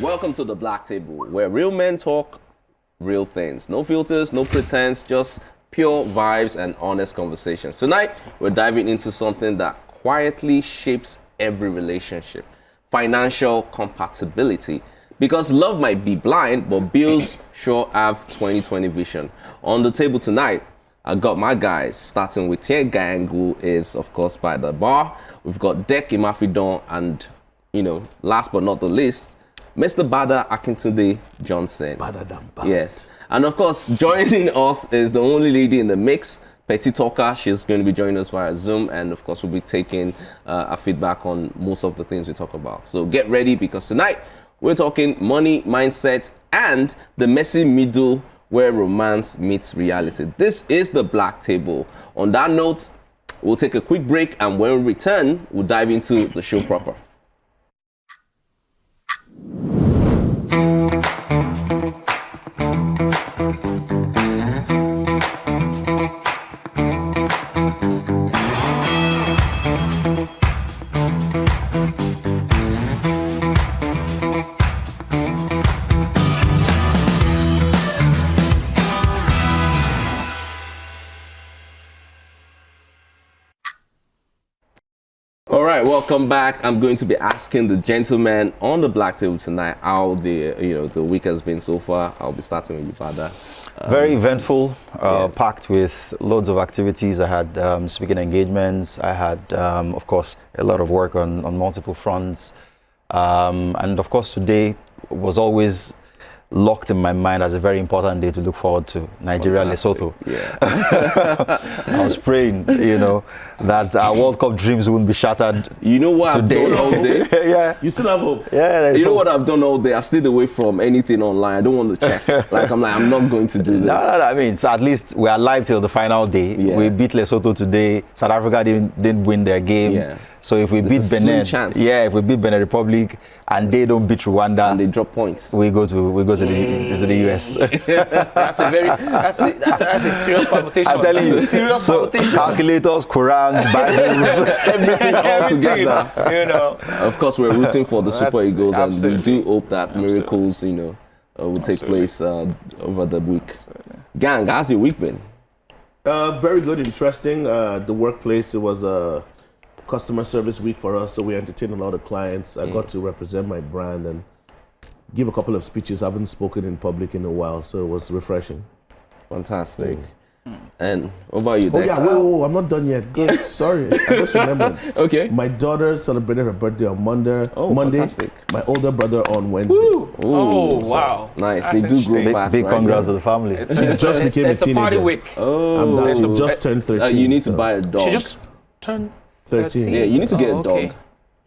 Welcome to the Black Table, where real men talk real things. No filters, no pretense, just pure vibes and honest conversations. Tonight, we're diving into something that quietly shapes every relationship: financial compatibility. Because love might be blind, but bills sure have 2020 vision. On the table tonight, I got my guys, starting with Tie Gang, who is, of course, by the bar. We've got Dek Imafidon, and, last but not the least, Mr. Bada Akintunde Johnson. Yes. And of course, joining us is the only lady in the mix, Petty Talker. She's going to be joining us via Zoom. And of course, we'll be taking a feedback on most of the things we talk about. So get ready, because tonight we're talking money, mindset, and the messy middle where romance meets reality. This is the Black Table. On that note, we'll take a quick break. And when we return, we'll dive into the show proper. All right, welcome back. I'm going to be asking the gentlemen on the Black Table tonight how the week has been so far. I'll be starting with you, Father. Very eventful, packed with loads of activities. I had speaking engagements. I had, of course, a lot of work on multiple fronts. And of course, today was always locked in my mind as a very important day to look forward to. Nigeria, Lesotho. Yeah. I was praying, that our World Cup dreams wouldn't be shattered. You know what today. I've done all day? Yeah. You still have hope. Yeah. You know what I've done all day? I've stayed away from anything online. I don't want to check. I'm not going to do this. No, I mean, so at least we're alive till the final day. Yeah. We beat Lesotho today. South Africa didn't win their game. Yeah. So if we There's beat a slim Benin, chance. if we beat Benin Republic and they don't beat Rwanda, And they drop points. we go to the US. That's a serious palpitation. I'm telling you. Serious So palpitation. calculators, Qurans, Bibles, Everything all together. You Of course, we're rooting for the Super That's Eagles, and we absolutely. do hope that miracles, will take place over the week. Gang, how's your week been? Very good, interesting. The workplace, it was a customer service week for us, so we entertained a lot of clients. I got to represent my brand and give a couple of speeches. I haven't spoken in public in a while, so it was refreshing. Fantastic. And what about you, Oh Dek? yeah, whoa, I'm not done yet. Good. Sorry, I just remembered. Okay. My daughter celebrated her birthday on Monday. Oh, fantastic. My older brother on Wednesday. Ooh, Oh, wow. Nice. That's They do grow interesting. fast, big right? congrats to the family. She just became It's a teenager. a party week. Oh, She just turned 13. you need to so- buy a dog. She just turned 13. Yeah, you need to get a okay. dog.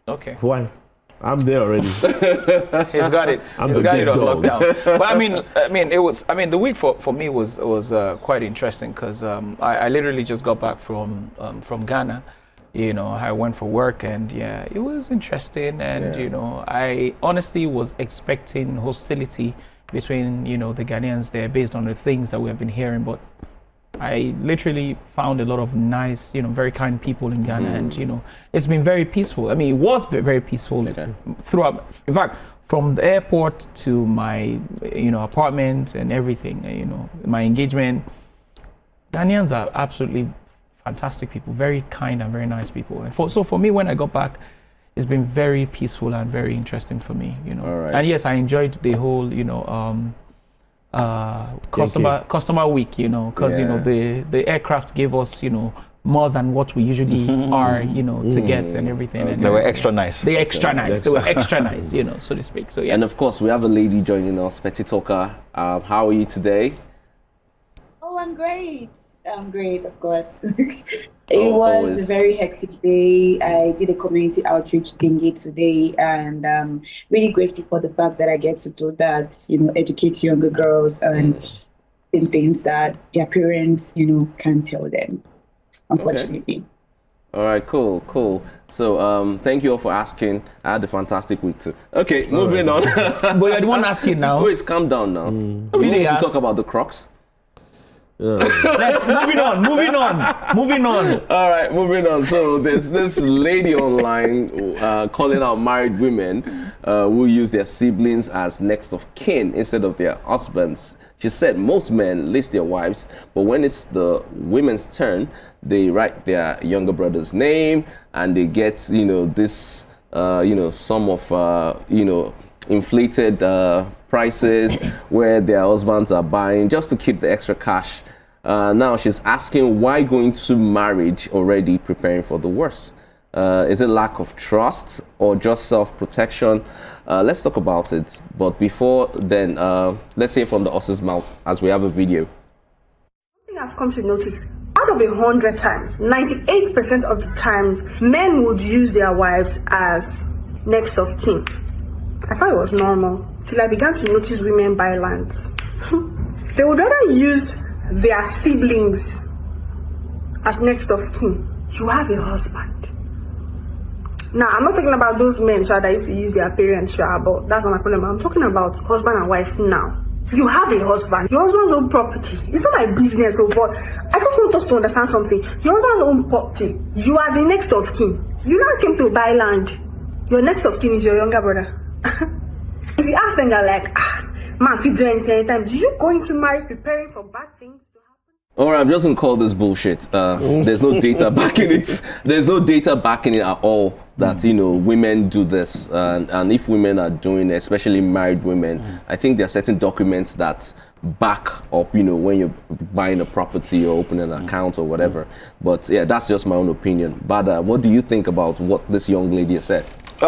Okay. Why? I'm there already. He's got it. I'm He's the got big it on dog. lockdown. But the week for me was quite interesting because I literally just got back from Ghana. I went for work, and it was interesting. And I honestly was expecting hostility between the Ghanaians there based on the things that we have been hearing, but I literally found a lot of nice, very kind people in Ghana, and it's been very peaceful. I mean, it was very peaceful throughout. In fact, from the airport to my, apartment and everything, my engagement, Ghanaians are absolutely fantastic people, very kind and very nice people. And so for me, when I got back, it's been very peaceful and very interesting for me, All right. And yes, I enjoyed the whole, customer week, because Yeah. the aircraft gave us more than what we usually are to get and everything. And They were extra nice. they extra nice. They were extra nice, so to speak. So yeah. And of course, we have a lady joining us, Petty Talker. How are you today? Oh, I'm great. I'm great, of course. Oh, It was always. a very hectic day. I did a community outreach thingy today, and I'm really grateful for the fact that I get to do that, educate younger girls and in things that their parents, can't tell them, unfortunately. All right, cool. So, thank you all for asking. I had a fantastic week too. Okay, moving on. But you're the one asking now. Wait, calm down now. We We need didn't to ask. talk about the Crocs. Next, moving on. All right, moving on. So there's this lady online calling out married women who use their siblings as next of kin instead of their husbands. She said most men list their wives, but when it's the women's turn, they write their younger brother's name and they get, this, some of, inflated prices where their husbands are buying just to keep the extra cash. Now she's asking why going to marriage already preparing for the worst. Is it lack of trust or just self-protection? Let's talk about it. But before then, let's hear from the horse's mouth as we have a video. One thing I've come to notice, out of 100 times, 98% of the times, men would use their wives as next of kin. I thought it was normal till I began to notice women buy lands. They would rather use their siblings as next of kin. You have a husband. Now, I'm not talking about those men that used to use their parents, but that's not my problem. I'm talking about husband and wife now. You have a husband. Your husband's own property. It's not my business, but I just want us to understand something. Your husband's own property. You are the next of kin. You now came to buy land. Your next of kin is your younger brother. If you ask them, they're like, man, if you do anything anytime, do you go into marriage preparing for bad things to happen? All right, I'm just gonna call this bullshit. There's no data backing it. There's no data backing it at all that women do this, and if women are doing it, especially married women, I think there are certain documents that back up, when you're buying a property or opening an account or whatever. But yeah, that's just my own opinion. But what do you think about what this young lady has said?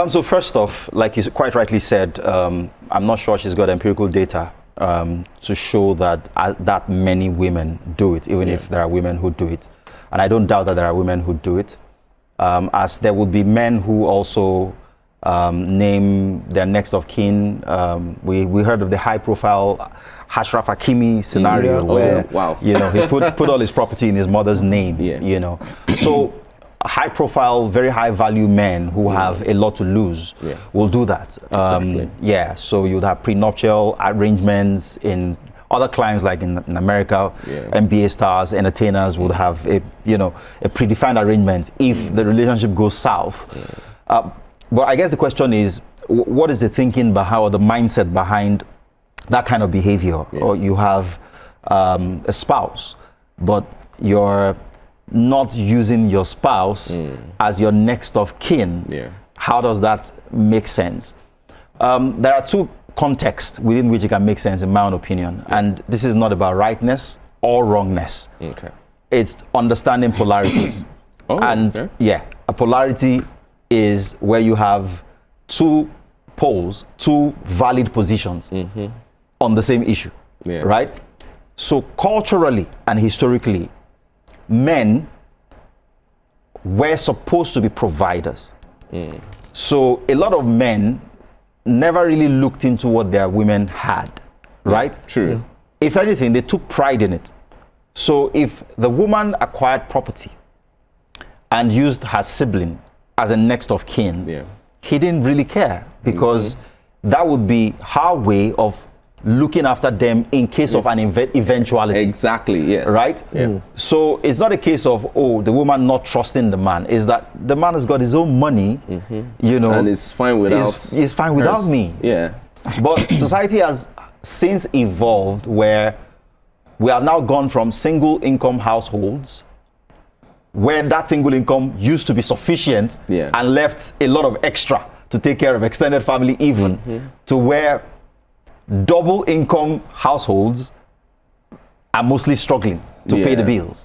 So first off, like you quite rightly said, I'm not sure she's got empirical data to show that that many women do it, even if there are women who do it. And I don't doubt that there are women who do it, as there would be men who also name their next of kin. We heard of the high-profile Ashraf Hakimi scenario where he put all his property in his mother's name. So high-profile, very high-value men who have a lot to lose will do that. So you'd have prenuptial arrangements in other climes, like in America. NBA stars, entertainers would have a predefined arrangement if the relationship goes south. But I guess the question is, what is the thinking behind or the mindset behind that kind of behavior? Or you have a spouse, but you're not using your spouse as your next of kin. How does that make sense? There are two contexts within which it can make sense, in my own opinion. And this is not about rightness or wrongness. It's understanding polarities. A polarity is where you have two poles, two valid positions on the same issue, right? So culturally and historically, men were supposed to be providers. So a lot of men never really looked into what their women had, right? True. If anything, they took pride in it. So if the woman acquired property and used her sibling as a next of kin, he didn't really care, because that would be her way of looking after them in case of an eventuality. Exactly, yes. Right? So it's not a case of, the woman not trusting the man. It's that the man has got his own money, and it's fine without he's fine without me. But society has since evolved where we have now gone from single income households, where that single income used to be sufficient and left a lot of extra to take care of extended family even, to where double income households are mostly struggling to pay the bills.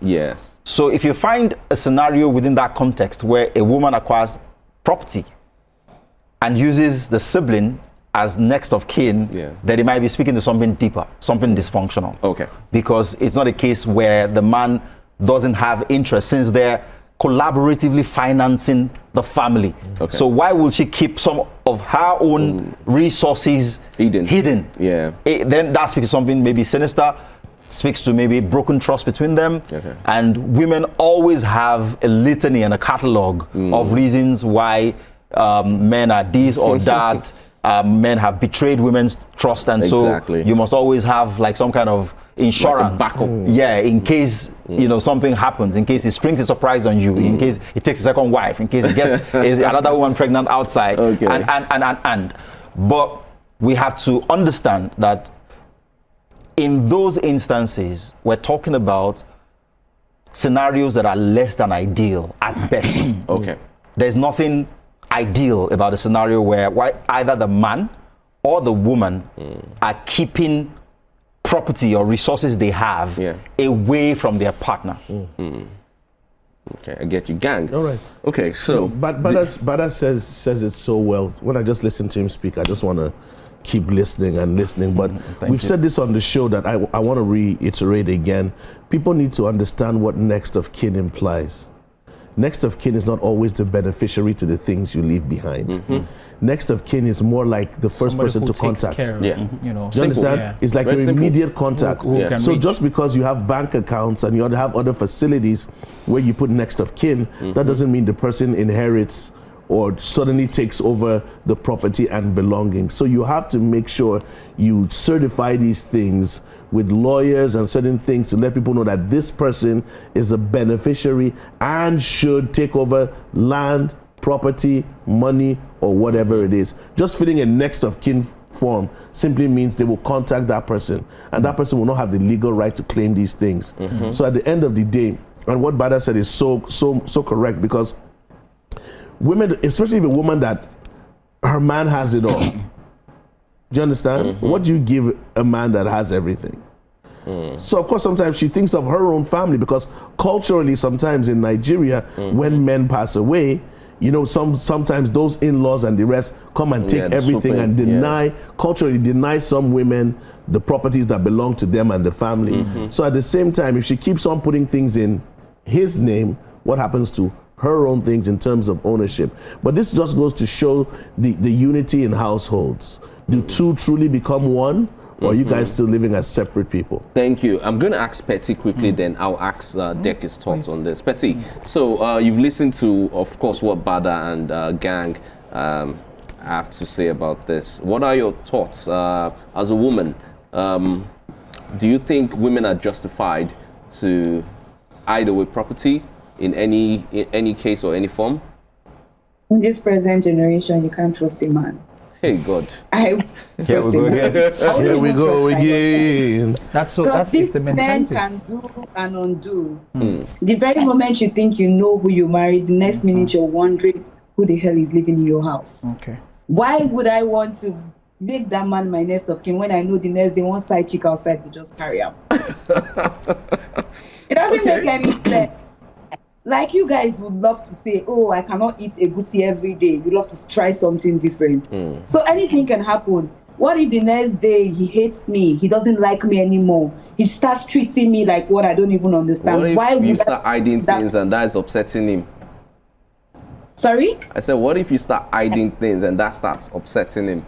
So if you find a scenario within that context where a woman acquires property and uses the sibling as next of kin, then it might be speaking to something deeper, something dysfunctional. Because it's not a case where the man doesn't have interest, since they're collaboratively financing the family. So why will she keep some of her own resources hidden? Then that speaks to something maybe sinister, speaks to maybe broken trust between them. And women always have a litany and a catalog of reasons why men are this or that. men have betrayed women's trust, and Exactly. so you must always have like some kind of insurance, backup. yeah, in case something happens, in case he springs a surprise on you, in case he takes a second wife, in case he gets another woman pregnant outside, Okay. and but we have to understand that in those instances we're talking about scenarios that are less than ideal at best. Okay. There's nothing ideal about a scenario where either the man or the woman are keeping property or resources they have away from their partner. Okay, I get you. Gang. All right. Okay, so But Bada says it so well. When I just listen to him speak, I just want to keep listening and listening. But we've said this on the show that I want to reiterate again. People need to understand what next of kin implies. Next of kin is not always the beneficiary to the things you leave behind. Next of kin is more like the first Somebody person who to takes contact. care of, Yeah. you know. Do you understand? Yeah. It's like Very your simple. immediate contact. Who can So reach. just because you have bank accounts and you have other facilities where you put next of kin, that doesn't mean the person inherits or suddenly takes over the property and belongings. So you have to make sure you certify these things with lawyers and certain things to let people know that this person is a beneficiary and should take over land, property, money, or whatever it is. Just filling a next of kin form simply means they will contact that person, and that person will not have the legal right to claim these things. So at the end of the day, and what Bada said is so correct, because women, especially if a woman that her man has it all, do you understand? What do you give a man that has everything? So of course sometimes she thinks of her own family, because culturally sometimes in Nigeria when men pass away, you know, sometimes those in-laws and the rest come and take the everything swoop and in, culturally deny some women the properties that belong to them and the family. So at the same time, if she keeps on putting things in his name, what happens to her own things in terms of ownership? But this just goes to show the unity in households. Do two truly become one, or are you guys still living as separate people? thank you. I'm going to ask Petty quickly, then I'll ask Dek his thoughts on this. Petty, so you've listened to, of course, what Bada and Gang have to say about this. What are your thoughts as a woman? Do you think women are justified to hide away property in any case or any form? In this present generation, you can't trust a man. Hey God. I Here we go again. Here we go again. That's Because it's this the men mentality. can do and undo. The very moment you think you know who you married, the next minute you're wondering who the hell is living in your house. Okay. Why would I want to make that man my next of kin when I know the next day one side chick outside will just carry out? It doesn't make any sense. Like, you guys would love to say, oh, I cannot eat egusi every day. You love to try something different. So anything can happen. What if the next day he hates me? He doesn't like me anymore. He starts treating me like what I don't even understand. What if Why would you I start hiding that- things and that's upsetting him? Sorry? I said, what if you start hiding things and that starts upsetting him?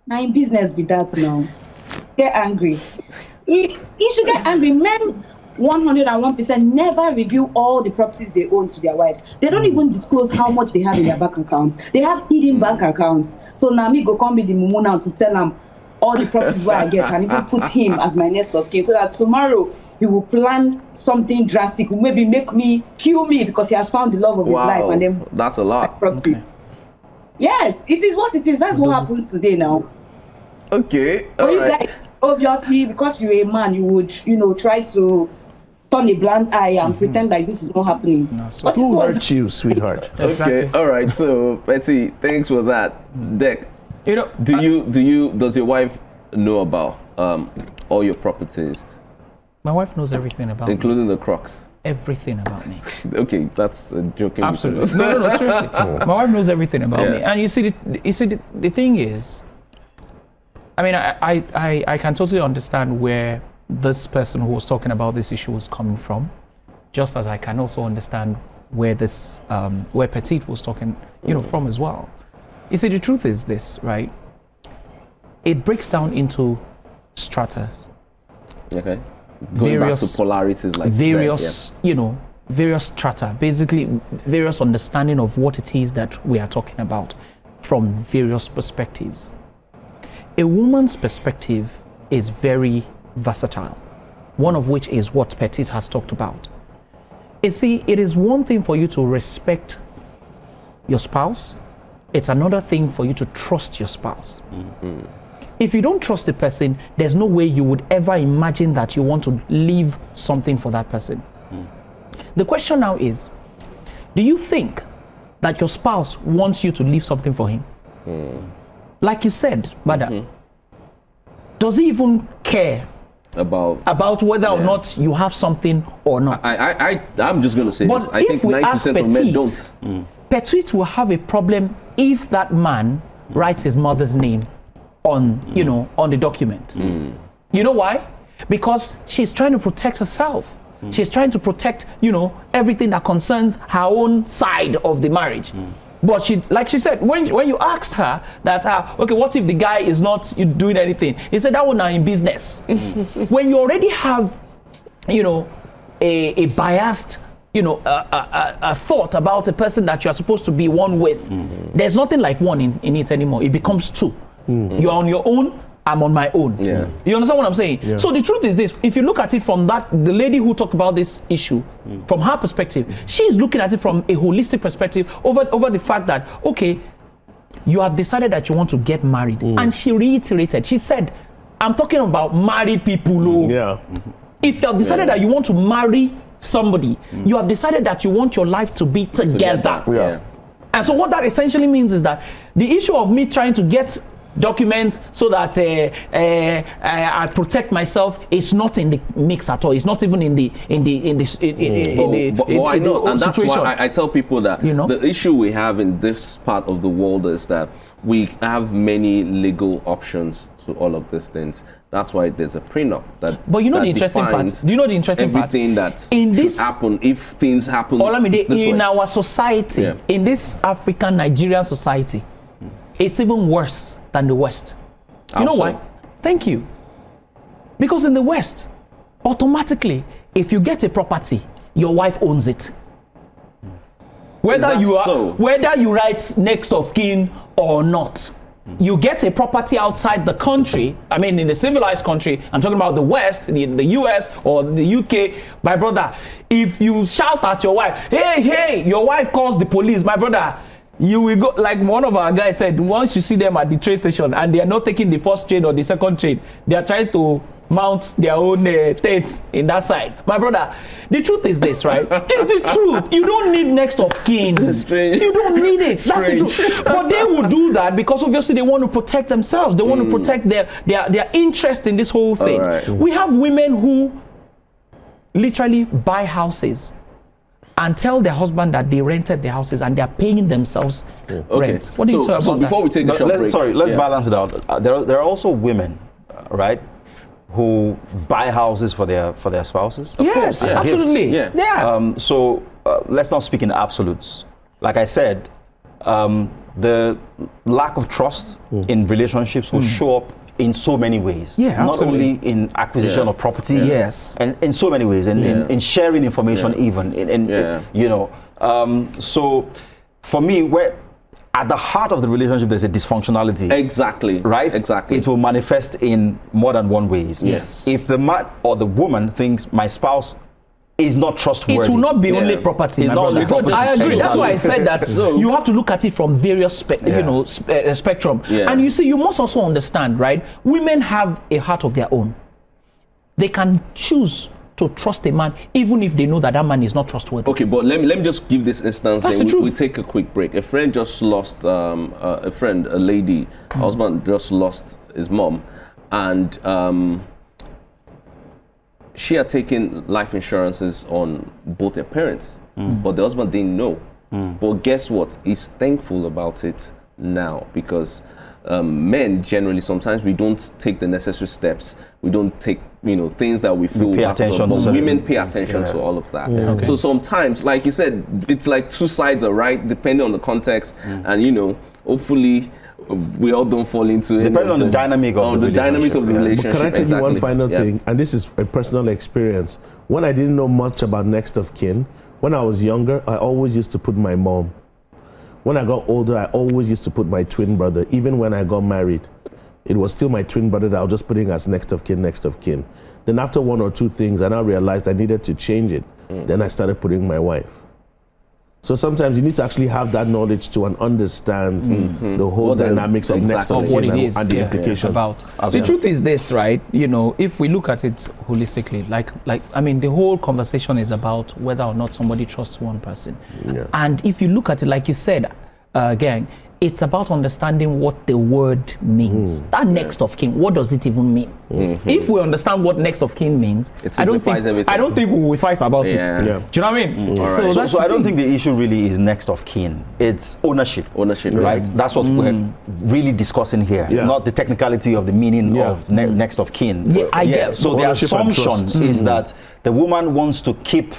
Now in business with that now. Get angry. He should get angry. Men 101% never reveal all the properties they own to their wives. They don't even disclose how much they have in their bank accounts. They have hidden bank accounts. So now me go come be the mumu now to tell them all the properties where I get and even put him as my next of kin, so that tomorrow he will plan something drastic, maybe make me kill me because he has found the love of his life and then that's a lot. property. Okay. Yes, it is what it is. That's what happens today now. Okay, But all you right. guys, obviously, because you're a man, you would, try to turn a blind eye and pretend like this is not happening. so- But Who this was- hurt you, sweetheart? Okay, all right. So, Betty, thanks for that. Dek, You know, does your wife know about all your properties, my wife knows everything about me. including the Crocs? Everything about me. Okay, that's a joking. Absolutely. between us. No, seriously. My wife knows everything about me. Yeah. And you see, the thing is, I mean, I can totally understand where this person who was talking about this issue was coming from, just as I can also understand where this, where Petit was talking, from as well. You see, the truth is this, right? It breaks down into stratas. Okay. Going back to Various- polarities, like Various, various strata, basically various understanding of what it is that we are talking about. from various perspectives. A woman's perspective is very versatile, one of which is what Petit has talked about. You see, it is one thing for you to respect your spouse. It's another thing for you to trust your spouse. Mm-hmm. If you don't trust a person, there's no way you would ever imagine that you want to leave something for that person. Mm. The question now is, do you think that your spouse wants you to leave something for him? Mm. Like you said, Bada, does he even care about whether or not you have something or not? I'm just going to say this. I think 90% of men don't. Petit will have a problem if that man writes his mother's name on, on the document. You know why? Because she's trying to protect herself. She's trying to protect, everything that concerns her own side of the marriage. But she, like she said, when you asked her that, okay, what if the guy is not doing anything? He said that one now in business. When you already have, a biased, a thought about a person that you are supposed to be one with, there's nothing like one in it anymore. It becomes two. You're on your own, I'm on my own. Yeah. You understand what I'm saying? Yeah. So the truth is this, if you look at it from the lady who talked about this issue, from her perspective, she's looking at it from a holistic perspective over the fact that, okay, you have decided that you want to get married. And she reiterated, she said, I'm talking about married people. Yeah. If you have decided that you want to marry somebody, you have decided that you want your life to be together. Yeah. And so what that essentially means is that the issue of me trying to get documents so that I protect myself is not in the mix at all. It's not even in the I know, and that's why I tell people that the issue we have in this part of the world is that we have many legal options to all of these things. That's why there's a prenup that. But the interesting part. Do you know the interesting part? Everything that should happen if things happen. In our society, in this African Nigerian society, it's even worse than the West. You know why? Thank you. Because in the West, automatically, if you get a property, your wife owns it. Whether you write next of kin or not, you get a property outside the country. I mean, in the civilized country, I'm talking about the West, the US or the UK. My brother, if you shout at your wife, hey, your wife calls the police, my brother, you will go, like one of our guys said, once you see them at the train station and they are not taking the first train or the second train, they are trying to mount their own tents in that side. My brother, the truth is this, right? It's the truth. You don't need next of kin. You don't need it. That's the truth. But they will do that because obviously they want to protect themselves. They want to protect their interest in this whole thing. Right. We have women who literally buy houses and tell their husband that they rented their houses and they are paying themselves rent. What do you say about that? Before we take a short break, let's balance it out. There are also women, right, who buy houses for their spouses. Yes, absolutely. Yeah. So let's not speak in absolutes. Like I said, the lack of trust in relationships will show up in so many ways. Yeah, not only in acquisition of property, yes, and in so many ways, and in sharing information, even so for me, where at the heart of the relationship there's a dysfunctionality. Exactly. Right? Exactly. It will manifest in more than one ways. Yes. If the man or the woman thinks my spouse is not trustworthy, it will not be only property. It's not only property. I agree. That's why I said that you have to look at it from various spectrum. Yeah. And you see, you must also understand, right? Women have a heart of their own. They can choose to trust a man even if they know that man is not trustworthy. Okay, but let me just give this instance. That's the truth. We take a quick break. A friend just lost a lady, husband just lost his mom, and she had taken life insurances on both her parents, but the husband didn't know. But guess what? He's thankful about it now because men generally sometimes we don't take the necessary steps. We don't take things that we feel pay attention but to. Women pay attention to all of that. Yeah. Okay. So sometimes, like you said, it's like two sides are right depending on the context, and hopefully we all don't fall into it. Depending on the dynamic of the dynamics of the relationship. But can I tell you one final thing? And this is a personal experience. When I didn't know much about next of kin, when I was younger, I always used to put my mom. when I got older, I always used to put my twin brother, even when I got married. It was still my twin brother that I was just putting as next of kin, next of kin. Then after one or two things, I now realized I needed to change it. Then I started putting my wife. So sometimes you need to actually have that knowledge to understand the whole dynamics of next of what kin it is and the implications. about. The truth is this, right? You know, if we look at it holistically, like I mean, the whole conversation is about whether or not somebody trusts one person. Yeah. And if you look at it, like you said, gang, it's about understanding what the word means. That next of kin, what does it even mean? If we understand what next of kin means, I don't think we will fight about it. Yeah. Do you know what I mean? Right. So I don't think the issue really is next of kin. It's ownership. Ownership, right? That's what we're really discussing here, not the technicality of the meaning of next of kin. Yeah, I get. So the Ownership and assumption trust. is that the woman wants to keep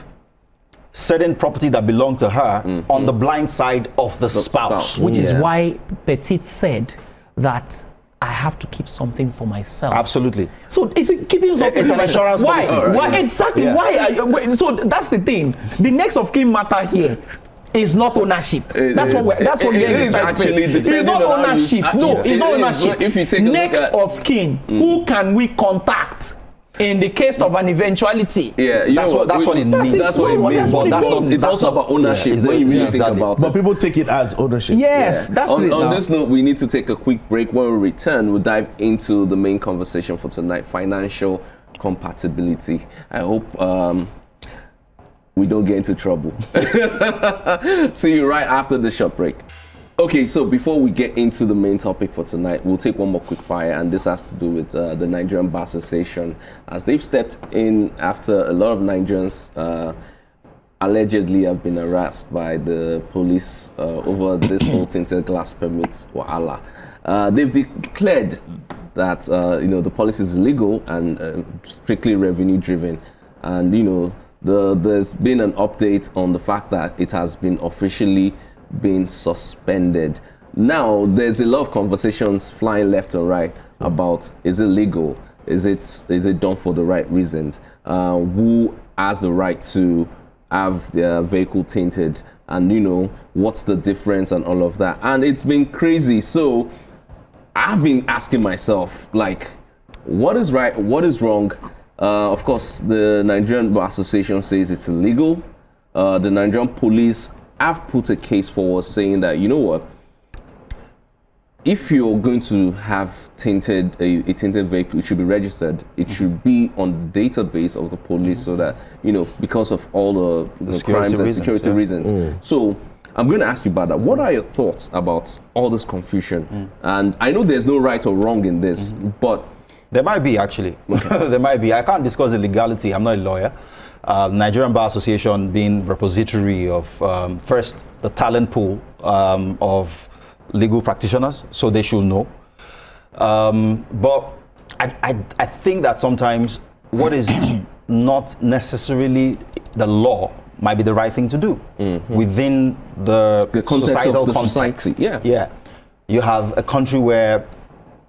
certain property that belong to her on the blind side of the spouse. Which is why Petit said that I have to keep something for myself. Absolutely. So is it keeping something It's for an myself? insurance Why? policy. Why exactly? Yeah. Why? So that's the thing. The next of kin matter here is not ownership. That's what it is actually it's depending not on how you- ownership. No, it's it not is. ownership. If you take a look next at- of kin, who can we contact in the case of an eventuality? Yeah, That's what it means. That's what it means. That's what it means. It's also about ownership when you really think about But it. people take it as ownership. Yes, that's it. On now. this note, we need to take a quick break. When we return, we'll dive into the main conversation for tonight: financial compatibility. I hope we don't get into trouble. See you right after the short break. Okay, so before we get into the main topic for tonight, we'll take one more quick fire, and this has to do with the Nigerian Bar Association, as they've stepped in after a lot of Nigerians allegedly have been harassed by the police over this whole tinted glass permit wahala. They've declared that the policy is illegal and strictly revenue driven, and there's been an update on the fact that it has been officially been suspended. Now there's a lot of conversations flying left and right about, is it legal, is it done for the right reasons, who has the right to have their vehicle tinted, and what's the difference and all of that. And it's been crazy. So I've been asking myself, like, what is right, what is wrong? Of course, the Nigerian Bar Association says it's illegal. The Nigerian police have put a case forward saying that, if you're going to have a tinted vehicle, it should be registered. It should be on the database of the police, so that, because of all the crimes and security reasons. So I'm going to ask you about that. What are your thoughts about all this confusion? And I know there's no right or wrong in this, but there might be, actually. There might be. I can't discuss the legality. I'm not a lawyer. Nigerian Bar Association being repository of, first, the talent pool of legal practitioners, so they should know. But I think that sometimes what is not necessarily the law might be the right thing to do within the context societal of the context. society. Yeah. You have a country where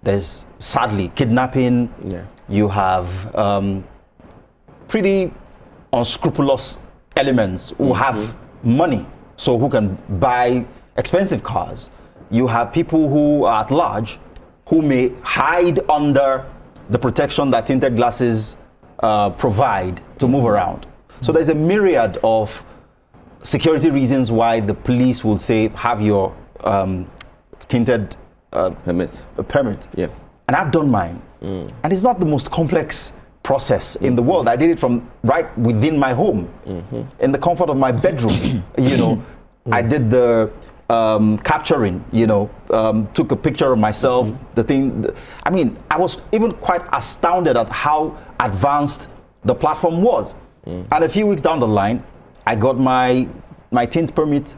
there's sadly kidnapping. Yeah. You have pretty unscrupulous elements who have money, so who can buy expensive cars. You have people who are at large, who may hide under the protection that tinted glasses provide to move around. So there's a myriad of security reasons why the police will say, have your tinted permit. Yeah. And I've done mine. And it's not the most complex process in the world. I did it from right within my home, in the comfort of my bedroom. I did the capturing, took a picture of myself, I was even quite astounded at how advanced the platform was. And a few weeks down the line, I got my tint permit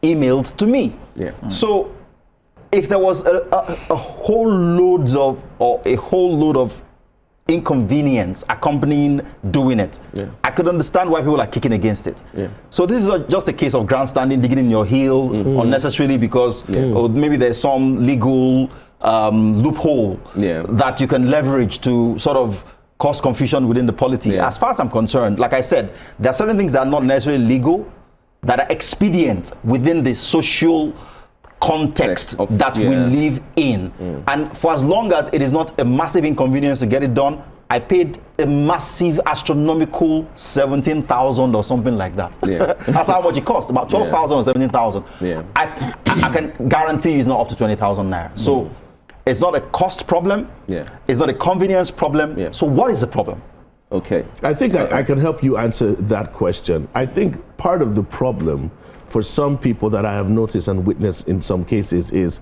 emailed to me. Yeah. So if there was a whole load of inconvenience accompanying doing it, I could understand why people are kicking against it. So this is just a case of grandstanding, digging in your heel unnecessarily, because maybe there's some legal loophole that you can leverage to sort of cause confusion within the polity. As far as I'm concerned, like I said, there are certain things that are not necessarily legal, that are expedient within the social context Of- that we yeah. live in. And for as long as it is not a massive inconvenience to get it done, I paid a massive astronomical 17,000 or something like that. Yeah. That's how much it cost, about 12,000 or 17,000. Yeah. I can guarantee it's not up to 20,000 naira. So it's not a cost problem. Yeah. It's not a convenience problem. Yeah. So what is the problem? Okay. I think I can help you answer that question. I think part of the problem for some people that I have noticed and witnessed in some cases is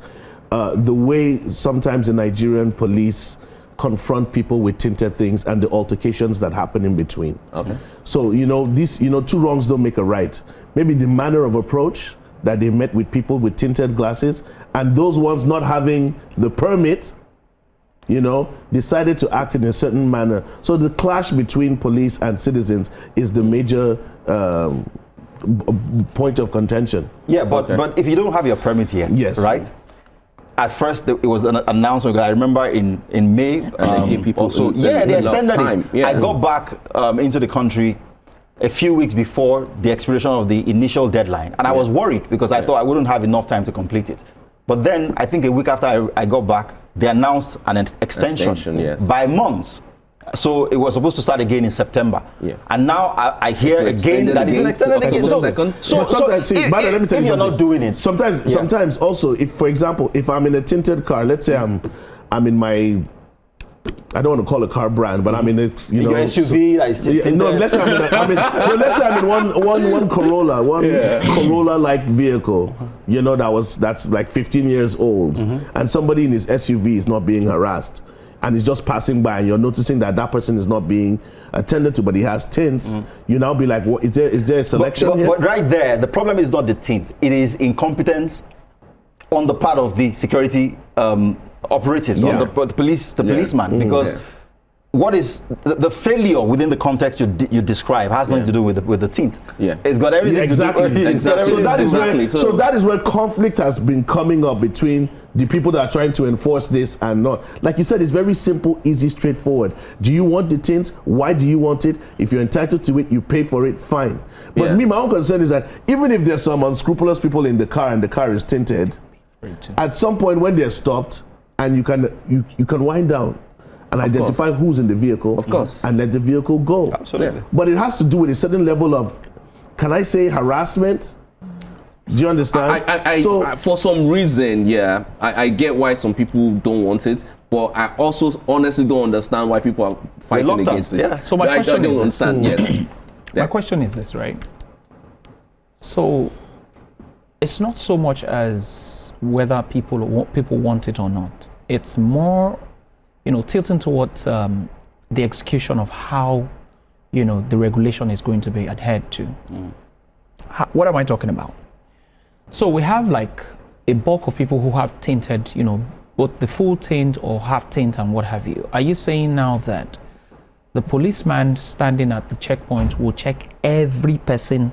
the way sometimes the Nigerian police confront people with tinted things and the altercations that happen in between. Okay. So, two wrongs don't make a right. Maybe the manner of approach that they met with people with tinted glasses, and those ones not having the permit, decided to act in a certain manner. So the clash between police and citizens is the major point of contention. Yeah, but if you don't have your permit yet, Yes. right? At first, it was an announcement. I remember in May. they give people also, the they extended time. it. Yeah. I got back into the country a few weeks before the expiration of the initial deadline, and I was worried because I thought I wouldn't have enough time to complete it. But then, I think a week after I got back, they announced an extension yes. by months. So it was supposed to start again in September. Yeah. And now I hear To extend again it that it's again an extended to again. October 2nd. So But sometimes, see, Bada, let me tell if you you're not something. doing it, Sometimes also, if for example, if I'm in a tinted car, let's say I'm in my, I don't want to call it car brand, but I'm in a, your SUV that is tinted. no, let's say let's say I'm in one Corolla, Corolla-like vehicle, that's like 15 years old, and somebody in his SUV is not being harassed, and he's just passing by, and you're noticing that person is not being attended to, but he has tints. You now be like, what is there a selection here? But right there, the problem is not the tint; it is incompetence on the part of the security operatives, Yeah. on the policeman, because what is the failure within the context you describe has nothing to do with the tint. Yeah. It's got everything Exactly. to do. It's got So everything that is where conflict has been coming up between the people that are trying to enforce this and not. Like you said, it's very simple, easy, straightforward. Do you want the tint? Why do you want it? If you're entitled to it, you pay for it, fine. But Yeah. my own concern is that even if there's some unscrupulous people in the car and the car is tinted, at some point when they're stopped, and you can wind down and identify who's in the vehicle, Of course. and let the vehicle go. Absolutely. But it has to do with a certain level of, can I say, harassment? Do you understand? I for some reason, I get why some people don't want it, but I also honestly don't understand why people are fighting Reluctant, against it. yeah. So my I question don't is this. understand. Yes. My question is this, right? So it's not so much as whether people want it or not. It's more, tilting towards the execution of how, the regulation is going to be adhered to. What am I talking about? So we have like a bulk of people who have tinted, both the full tint or half tint and what have you. Are you saying now that the policeman standing at the checkpoint will check every person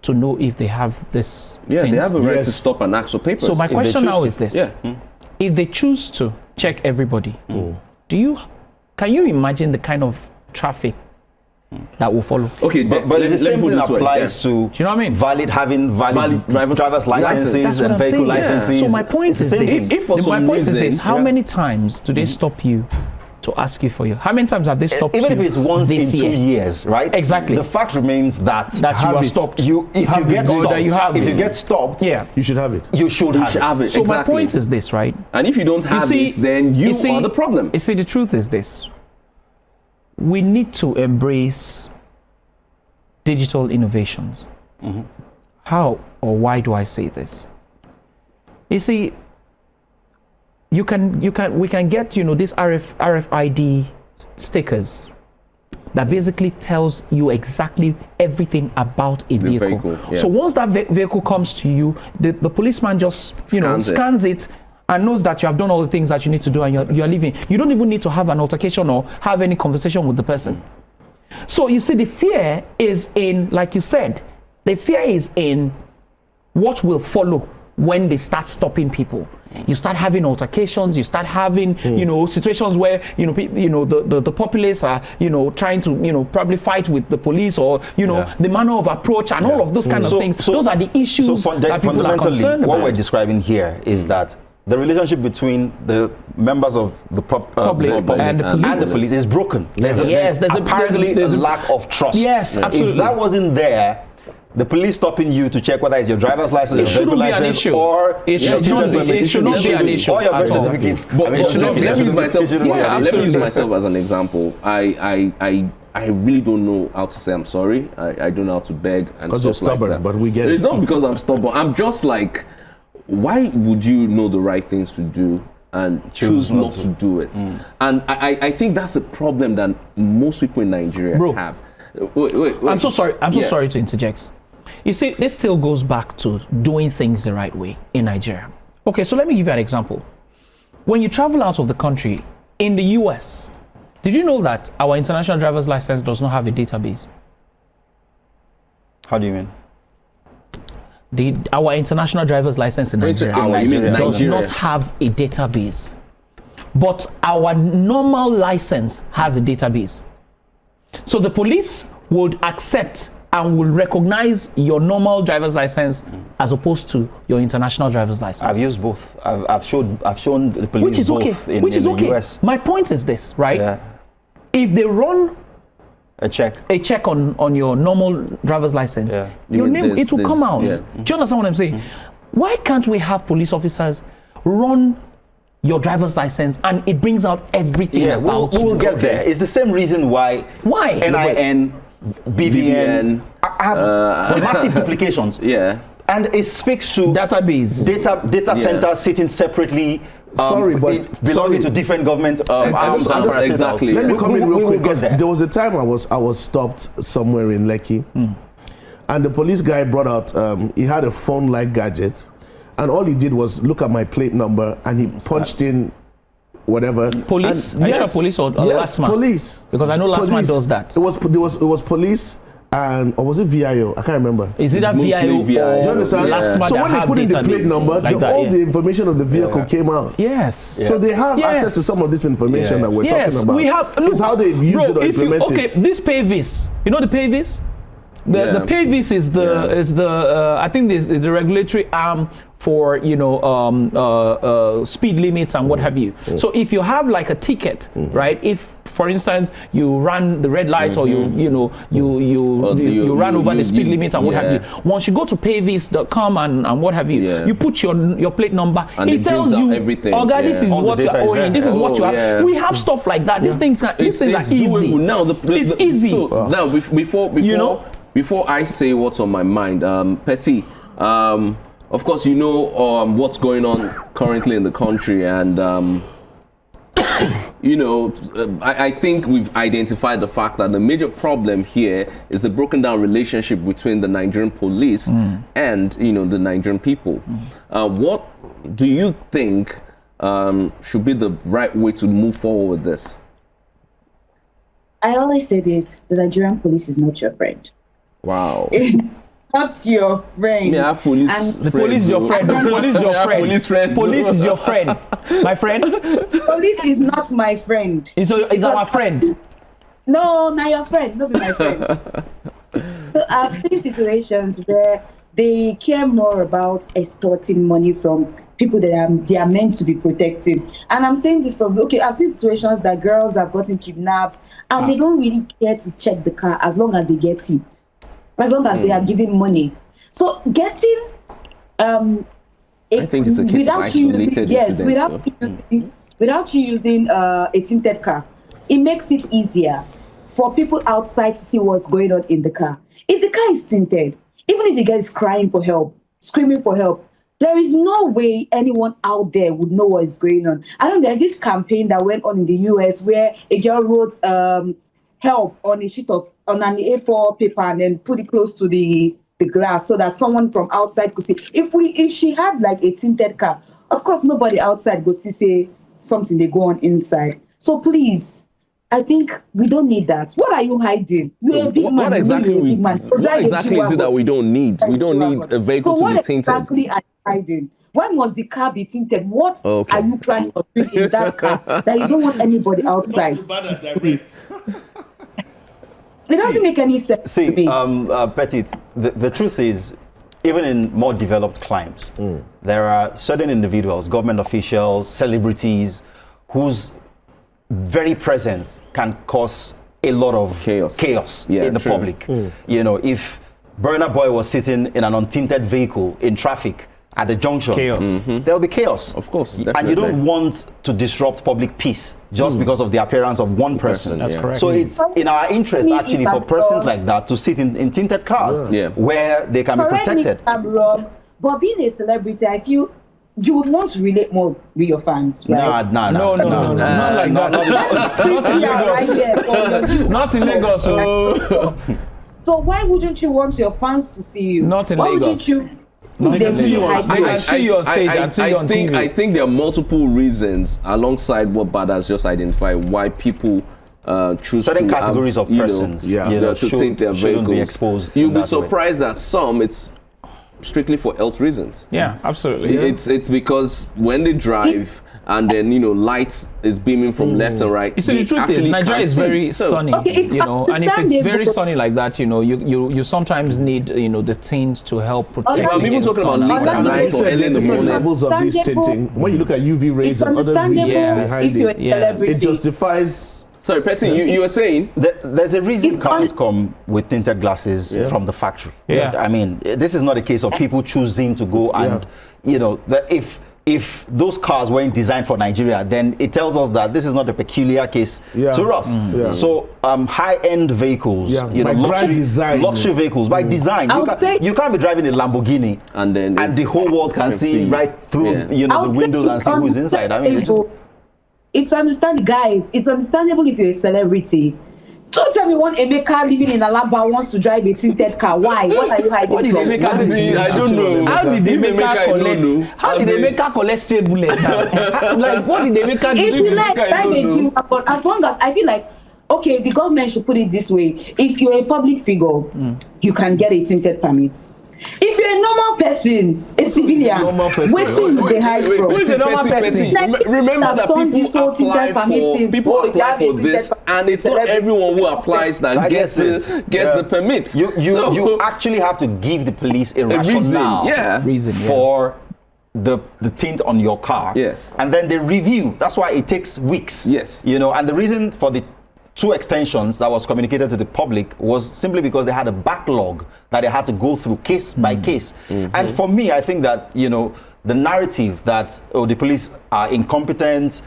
to know if they have this tint? They have a right to Yes. stop and ask for papers. So my if they question choose now to. is this. Yeah. If they choose to check everybody, can you imagine the kind of traffic that will follow? Okay, But it's the same thing applies to Do you know what I mean? Valid driver's licenses That's what and I'm vehicle saying. licenses. So my point It's the is same this. thing. If for My some point is reason- this. How many times do they stop you to ask you for you? How many times have they stopped Even you if it's once in this 2 year? years, right? Exactly. The fact remains that That you are stopped. If you get Or that you have stopped, if it. you get stopped, Yeah. You should have it. you should have it. So exactly. my point is this, right? And if you don't have it, then you are the problem. You see, the truth is this. We need to embrace digital innovations. How or why do I say this? You see, we can get, these RFID stickers that basically tells you exactly everything about a vehicle. vehicle, yeah. So once that vehicle comes to you, the policeman just scans it and knows that you have done all the things that you need to do and you're leaving. You don't even need to have an altercation or have any conversation with the person. So you see, the fear is in, like you said, the fear is in what will follow when they start stopping people. You start having altercations, you start having, situations where, the populace are, trying to, probably fight with the police or, the manner of approach and all of those kind of things. Those are the issues that people are concerned what about. we're describing here is that the relationship between the members of the public and the police is broken. There's apparently a lack of trust. Yes, absolutely. If that wasn't there, the police stopping you to check whether it's your driver's license, your driver's license, or it should not be an issue. Or your birth certificate. Let me use myself. Let me use myself as an example. I really don't know how to say I'm sorry. I don't know how to beg and because you're stubborn, like that. but we get it. It's not because I'm stubborn. I'm just like, why would you know the right things to do and choose not to do it? And I think that's a problem that most people in Nigeria have. Wait. I'm so sorry. I'm so sorry to interject. You see, this still goes back to doing things the right way in Nigeria. Okay, so let me give you an example. When you travel out of the country, in the US, did you know that our international driver's license does not have a database? How do you mean? Our international driver's license in Nigeria does not have a database. But our normal license has a database. So the police would accept and will recognize your normal driver's license as opposed to your international driver's license. I've used both. I've shown the police which is both okay. in the US. My point is this, right? Yeah. If they run a check on your normal driver's license, your name it will come out. Yeah. Do you understand what I'm saying? Why can't we have police officers run your driver's license and it brings out everything about you? We'll get there. It's the same reason why NIN, BVN have massive duplications. Yeah. And it speaks to database data centers sitting separately. Belonging to different government exactly. Let me come in real quick. Get there. There was a time I was stopped somewhere in Lekki, and the police guy brought out. He had a phone-like gadget, and all he did was look at my plate number and he punched in whatever. Police? And, Are you sure police or LASMA? Police. Because I know LASMA does that. It was police. Or was it VIO? I can't remember. Is it that VIO or Do you understand? LASMA So that when they have put in the plate database number, like all the information of the vehicle came out. Yes. So they have access to some of this information that we're talking about. We have. Look, it's how they use it or implement it. Okay, this PayVis. You know the PayVis? The PayVis is the I think this is the regulatory arm for speed limits and what have you. So if you have like a ticket, right? If for instance you ran the red light or you ran over the speed limit and what have you. Once you go to payvis.com and what have you, you put your plate number. And it tells you, Oga, this is what you're owing. This is what you have. We have stuff like that. These things are easy. Now it's easy. So now before I say what's on my mind, Petty, of course, what's going on currently in the country, and I think we've identified the fact that the major problem here is the broken down relationship between the Nigerian police and the Nigerian people. What do you think should be the right way to move forward with this? I always say this: the Nigerian police is not your friend. Wow. Not your friend. Me, I have police. And the police is your friend. The police is your friend. Police friends. Police is your friend. My friend. Police is not my friend. It's our friend. No, not your friend. Not be my friend. So I've seen situations where they care more about extorting money from people that they are meant to be protecting. And I'm saying this from I've seen situations that girls have gotten kidnapped and they don't really care to check the car as long as they get it. As long as they are giving money. So getting I think it's a case of isolated incidents. Without you using a tinted car, it makes it easier for people outside to see what's going on in the car. If the car is tinted, even if the guy is crying for help, screaming for help, there is no way anyone out there would know what is going on. I know there's this campaign that went on in the US where a girl wrote help on an A4 paper and then put it close to the glass so that someone from outside could see. If she had like a tinted car, of course nobody outside go see say something they go on inside. So please, I think we don't need that. What are you hiding? You're a big man. What exactly, you're a big man. what exactly is it that we don't need? We don't need a vehicle So to be what tinted. exactly are you hiding? When was the car be tinted? What Okay. are you trying to do in that car that you don't want anybody outside? It doesn't make any sense See, to me. Petit, the truth is, even in more developed climes, there are certain individuals, government officials, celebrities, whose very presence can cause a lot of chaos Yeah, in the true. public. You know, if Burna Boy was sitting in an untinted vehicle in traffic at the junction, Chaos. there'll be chaos. Of course, And you definitely. don't want to disrupt public peace just because of the appearance of one person. That's correct. So it's in our interest, Me, actually, if for I'm persons wrong. like that to sit in tinted cars Yeah. where they can be Correct me protected. if I'm wrong, but being a celebrity, I feel you would want to relate more with your fans, right? Nah. No, not like that. Not in Right Lagos. there for you. Not in Lagos. So So why wouldn't you want your fans to see you? Not in why Lagos. wouldn't you? They can see you on hide stage. you? I see you on stage and see you on TV. I think there are multiple reasons alongside what Bad has just identified why people choose Certain to categories have, of persons, yeah. you know, to tint their shouldn't vehicles. be exposed. You'll in be that way. surprised that some it's strictly for health reasons. Yeah, absolutely. It's because when they drive and then light is beaming from left and right. You see, the they truth is, actually Nigeria can't is see. very So- sunny, Okay, it's and if it's very understandable. sunny like that, you sometimes need, the tint to help protect. Well, I'm even against talking about sun. late at night or early in the different morning. levels of this Understandable. tinting. When you look at UV rays It's and other understandable reasons Yes. behind if you're a it, Yes. celebrity. it justifies. Sorry, Petty, you were saying? There's a reason It's cars un- come with tinted glasses Yeah. from the factory. Yeah. I mean, this is not a case of people choosing to go and, that if those cars weren't designed for Nigeria, then it tells us that this is not a peculiar case Yeah. to us. Yeah. So high-end vehicles, Yeah, by brand design. luxury vehicles by design. I You, would say- you can't be driving a Lamborghini And then the it's- whole world can see right through Yeah. I the would say windows and it's see who's inside. I mean, it's understandable, guys. It's understandable if you're a celebrity. Don't tell me one Emeka living in Alaba wants to drive a tinted car. Why? What are you hiding What did from? Emeka do? See, I don't know. How did they If make Emeka, I her don't collect? know. How As did they in- make her collect straight bullet now? Like, what did they make her do? If you like Emeka, I drive don't a know. G wagon, as long as I feel like, okay, the government should put it this way: if you're a public figure, you can get a tinted permit. If you're a normal person, a civilian, normal person. waiting you they hide from. Wait, a normal person? Remember I've that done this people whole apply tinted permitting. people Oh, if you apply have a for tinted this, permit, and it's not celebrity. everyone who applies that I gets get the it. gets Yeah. the permit. you So- actually have to give the police a reason, rationale yeah. Reason, yeah. for the tint on your car. Yes. And then they review. That's why it takes weeks. Yes. And the reason for the 2 extensions that was communicated to the public was simply because they had a backlog that they had to go through case by case. And for me, I think that, the narrative that the police are incompetent,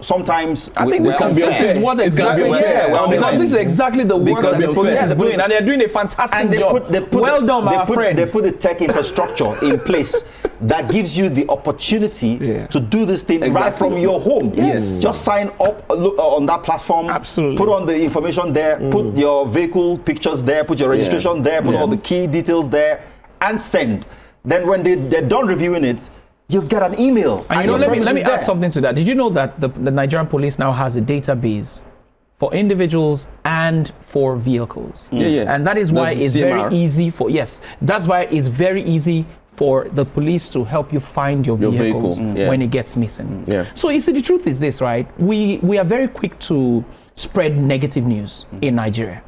sometimes I think we're this unfair. is what It's gonna be exactly, unfair. yeah, Well, because unfair. this is exactly the work Because that the the police police- is doing, and they're doing a fantastic And job. Well done, my friend. They put the tech infrastructure in place that gives you the opportunity Yeah. to do this thing right Exactly. from your home. Yes. Just sign up look, on that platform. Absolutely. Put on the information there. Put your vehicle pictures there. Put your registration there. Put Yeah. all the key details there, and send. Then when they're done reviewing it, you'll get an email. And your let me permit is add there. something to that. Did you know that the Nigerian police now has a database for individuals and for vehicles? Yeah. And that is why There's it's CMR. very easy that's why it's very easy for the police to help you find your vehicles vehicle, yeah. when it gets missing. Yeah. So you see, the truth is this, right? We are very quick to spread negative news in Nigeria,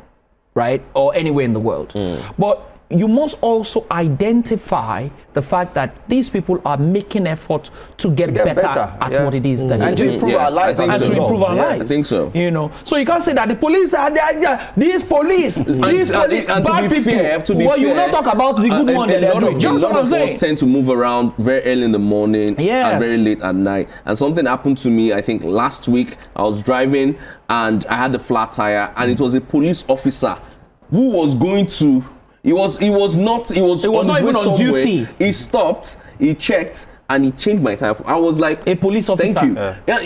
right? Or anywhere in the world. But you must also identify the fact that these people are making effort to get better at yeah. what it is that And they to do. improve Yeah, our lives I think as And a to so. result. improve our Yeah. lives. I think so. So you can't say that the police are these police, And to bad be people. fair, to be well, you fair, will not talk about the good one that they're doing. Do you a understand lot what I'm of us saying? tend to move around very early in the morning Yes. and very late at night. And something happened to me, I think last week. I was driving and I had a flat tire, and it was a police officer who was going to. He was not He was on not his even way on somewhere. duty. He stopped, he checked, and he changed my tire. I was like, A police officer. Thank you.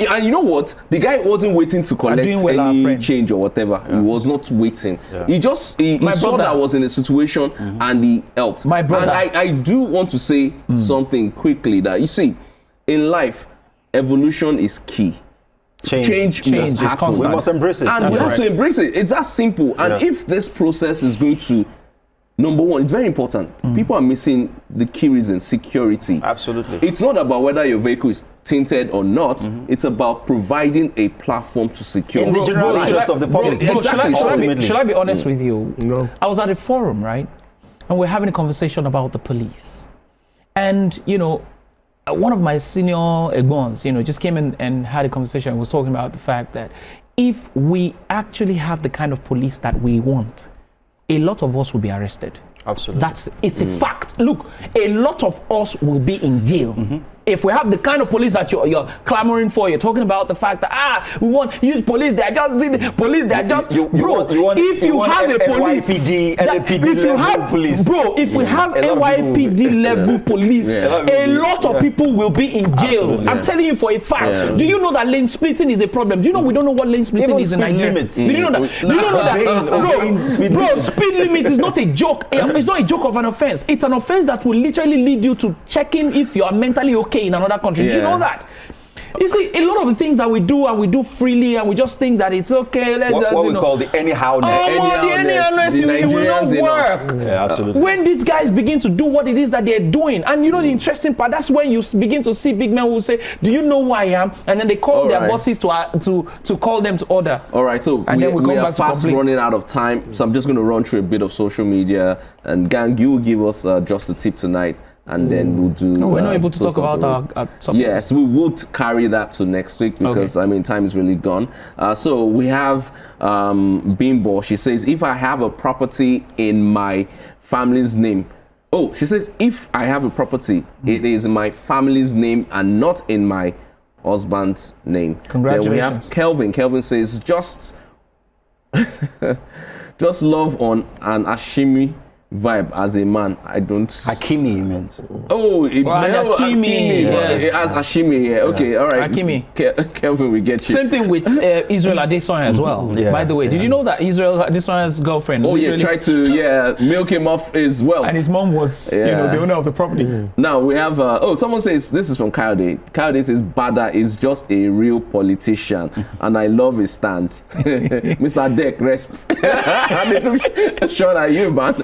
And you know what? The guy wasn't waiting to collect doing well, our any friend. change or whatever. He was not waiting. He just he My saw brother. that I was in a situation and he helped. My brother. And I do want to say something quickly that you see, in life, evolution is key. Change must is happen. constant. We must embrace it. And That's we have to correct. embrace it. It's that simple. And Yeah. if this process is going to, number one, it's very important. People are missing the key reason: security. Absolutely. It's not about whether your vehicle is tinted or not. It's about providing a platform to secure. In the general interest of the public. Bro, Exactly. should I be honest with you? No. I was at a forum, right? And we're having a conversation about the police. And, one of my senior egbons, just came in and had a conversation and was talking about the fact that if we actually have the kind of police that we want, a lot of us will be arrested. Absolutely. It's a fact. Look, a lot of us will be in jail. If we have the kind of police that you're clamoring for, you're talking about the fact that we want use police. They are just police. They are just if you have a police, NYPD, LAPD if you level have police, if we have a lot of people- NYPD level police, a lot of people will be in jail. Absolutely. I'm telling you for a fact. Yeah. Do you know that lane splitting is a problem? Do you know we don't know what lane splitting Even is in speed Nigeria? limits. Do you know that? Do you know that? Obeying speed Bro, limits. speed limit is not a joke. It's not a joke of an offense. It's an offense that will literally lead you to checking if you are mentally okay in another country. Do you Yeah. know that? You see, a lot of the things that we do freely, and we just think that it's okay. Let's just, What we call the anyhowness. the Anyhowness, the it will Nigerians in not us. work. Yeah, absolutely. When these guys begin to do what it is that they're doing, and the interesting part, that's when you begin to see big men who say, "Do you know who I am?" And then they call All their right. bosses to call them to order. All right, so And then we come are back to fast complain. running out of time, so I'm just going to run through a bit of social media. And gang, you will give us just a tip tonight, and then we'll do. No, we're not able to toast talk of the about week. our topic. Yes, we would carry that to next week because time is really gone. So we have Bimbo. She says, if I have a property in my family's name. Oh, she says, if I have a property, it is in my family's name and not in my husband's name. Then we have Congratulations. Kelvin. Kelvin says, just love on an Ashimi vibe as a man. I don't. Hakimi means. Oh, it Well, Hakimi, yes. It has Ashimi here. Okay, all right. Hakimi. Kelvin, we get you. Same thing with Israel Adesanya as well. Yeah, By the way, did you know that Israel Adesanya's girlfriend? Oh, yeah, literally- tried to milk him off his wealth. and his mom was, Yeah. the owner of the property. Now we have, someone says, this is from Kayode. Kayode says, Bada is just a real politician and I love his stand. Mr. Deck, rest. And they took a shot at you, man.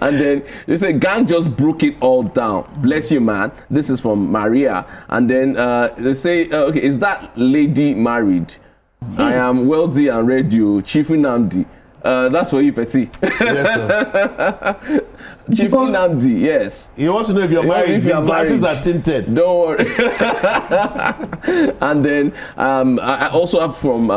And then they say, gang just broke it all down. Bless you, man. This is from Maria. And then they say, okay, is that lady married? I am wealthy and radio, Chief Nnamdi. That's for you, Petty. Yes, sir. Chief Nnamdi, yes. He wants to know if you're married. If His you're glasses married. are tinted. Don't worry. And then I also have from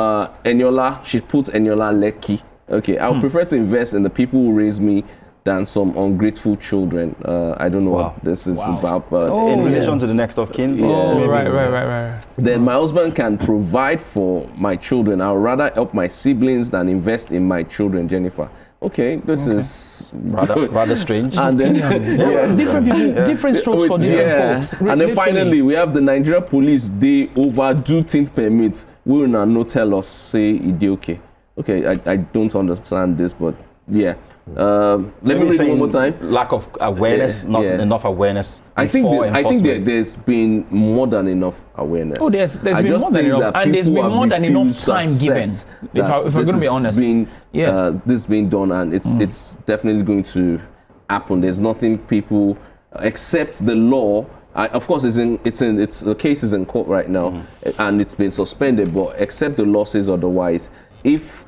Eniola. She puts Eniola Lekki. Okay, I would prefer to invest in the people who raise me than some ungrateful children. I don't know Wow. what this is about, but In relation to the next of kin. Yeah. Oh, maybe. right. then my husband can provide for my children. I would rather help my siblings than invest in my children, Jennifer. Okay, this is Rather strange. And then Different people, different strokes for different folks. And then Literally. finally, we have the Nigeria police. They overdo things permit. We will not no tell us say it dey okay. Okay, I don't understand this, but yeah. Let me read it one more time. Lack of awareness, not Yeah. enough awareness. I think before that enforcement. there's been more than enough awareness. Oh, there's I been just more than think enough, that and there's people been have more than enough refused to time given. accept If that we're going to be this is honest, being, yeah. this is being done, and it's definitely going to happen. There's nothing people except the law. Of course, the case is in court right now, and it's been suspended. But except the law says otherwise, if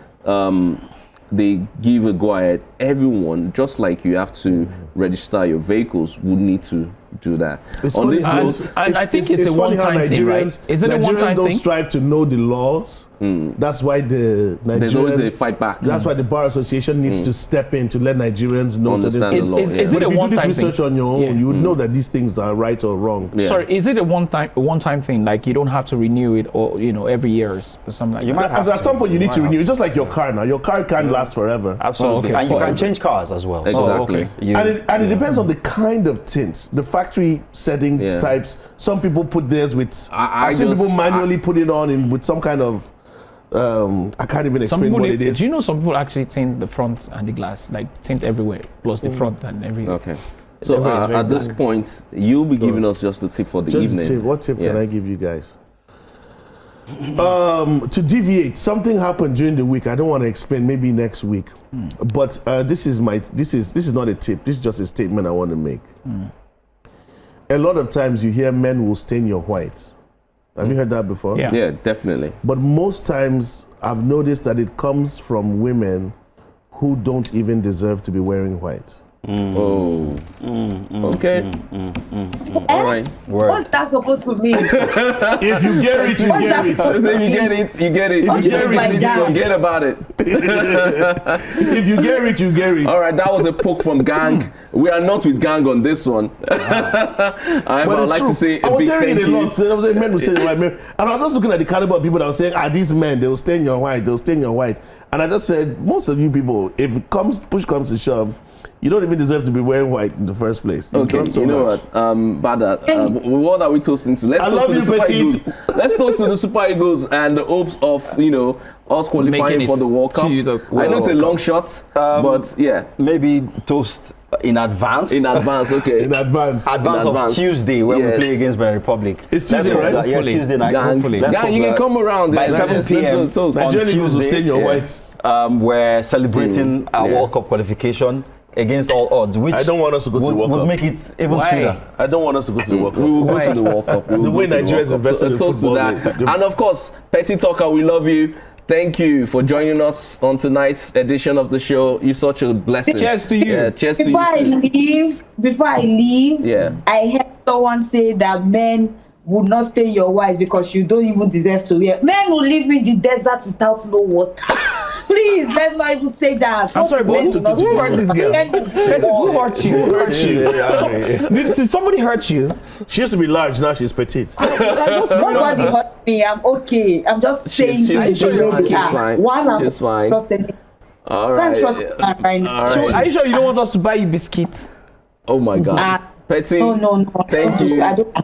they give a go ahead, everyone, just like you have to register your vehicles, would need to do that. It's On funny this how- note, And I think it's a funny how one-time thing, right? Nigerians- Is it a Nigerians one-time don't thing? strive to know the laws. That's why the there's always a Nigerian. fight back. That's why the Bar Association needs to step in to let Nigerians know. Understand that the law. Is yeah. it but a if you do one-time this research thing? on your own, Yeah. you would know that these things are right or wrong. Yeah. Sorry, is it a one-time thing? Like you don't have to renew it, or every year or something like You that. might have At some point, you need to might renew. have It's just like your car now. Your car can't last forever. Absolutely. Oh, okay. And you Forever. can change cars as well. Exactly. So okay. you- And it depends on the kind of tints, the factory settings Yeah. types. Some people put theirs with. I I've seen just- people manually put it on with some kind of. I can't even Some explain people, what it is. do you know some people actually tint the front and the glass, like tint everywhere, plus the front and everything. Okay. So Everywhere is very at this black. point, you'll be giving us just the tip for the Just evening. tip. What tip can Yes. I give you guys? To deviate, something happened during the week. I don't want to explain. Maybe next week. But this is not a tip. This is just a statement I want to make. A lot of times you hear men will stain your white. Have you heard that before? Yeah. Yeah, definitely. But most times I've noticed that it comes from women who don't even deserve to be wearing white. Oh. Okay. All right. What's that supposed to mean? If you get it, you What's get that it. supposed So to if you mean? get it, you get it. If Okay, you get like it, that. forget about it. If you get it, you get it. All right, that was a poke from Gang. We are not with Gang on this one. However, But I'd it's like true. to say I a was big hearing thank it a you. lot. I was saying men will stain your white. And I was just looking at the caliber of people that were saying, these men, they'll stain your white, they'll stain your white. And I just said, most of you people, if push comes to shove, you don't even deserve to be wearing white in the first place. You've Okay, done so you know much. what, Bada, what are we toasting to? Let's I toast love to the you, Super Petite. Eagles. Let's toast to the Super Eagles and the hopes of, us qualifying Making it for the World Cup. to the I know it's a World long shot, but yeah, Maybe toast in advance. in advance, okay. In advance. Advance in of advance. Tuesday when Yes. we play against Benin Republic. It's Let's Tuesday, hope right? that- yeah, Hopefully. Tuesday night. Gang, hopefully. Let's Gang, hope you can that come around by there. 7 Let's p.m. toast. on Nigerian Eagles will Tuesday, stain your yeah. white. We're celebrating our Yeah. World Cup qualification against all odds, which I don't want us to go to the World would Cup. make it even Why? sweeter. I don't want us to go to the World Cup. We will go Why? to the World Cup. We will The go way to the Nigeria's World Cup. invested So in a toast to football, that. And of course, Petty Talker, we love you. Thank you for joining us on tonight's edition of the show. You're such a blessing. Cheers to you. Yeah, cheers to Before I you. Too. leave, Yeah. I heard someone say that men would not stain your white because you don't even deserve to wear. Men will live in the desert without no water. Please, let's not even say that. I'm sorry, Men but do not who stain hurt this girl? Men will stain Who us. hurt you? Did somebody hurt you? She used to be large, now she's petite. Nobody hurt me. I'm okay. I'm just saying she's this is the way fine, they she's are. fine, One of she's fine. trust them. All Can't right. trust them right now. All right. Are you sure you don't want us to buy you biscuits? Oh my God. Ah, Petty. No. Thank you. I don't.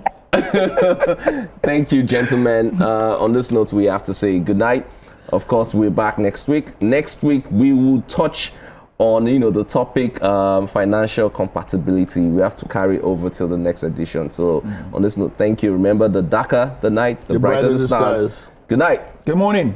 Thank you, gentlemen. On this note, we have to say good night. Of course, we're back next week. Next week, we will touch on the topic financial compatibility. We have to carry over till the next edition. So, on this note, thank you. Remember, the darker the night, the brighter the stars. Good night. Good morning.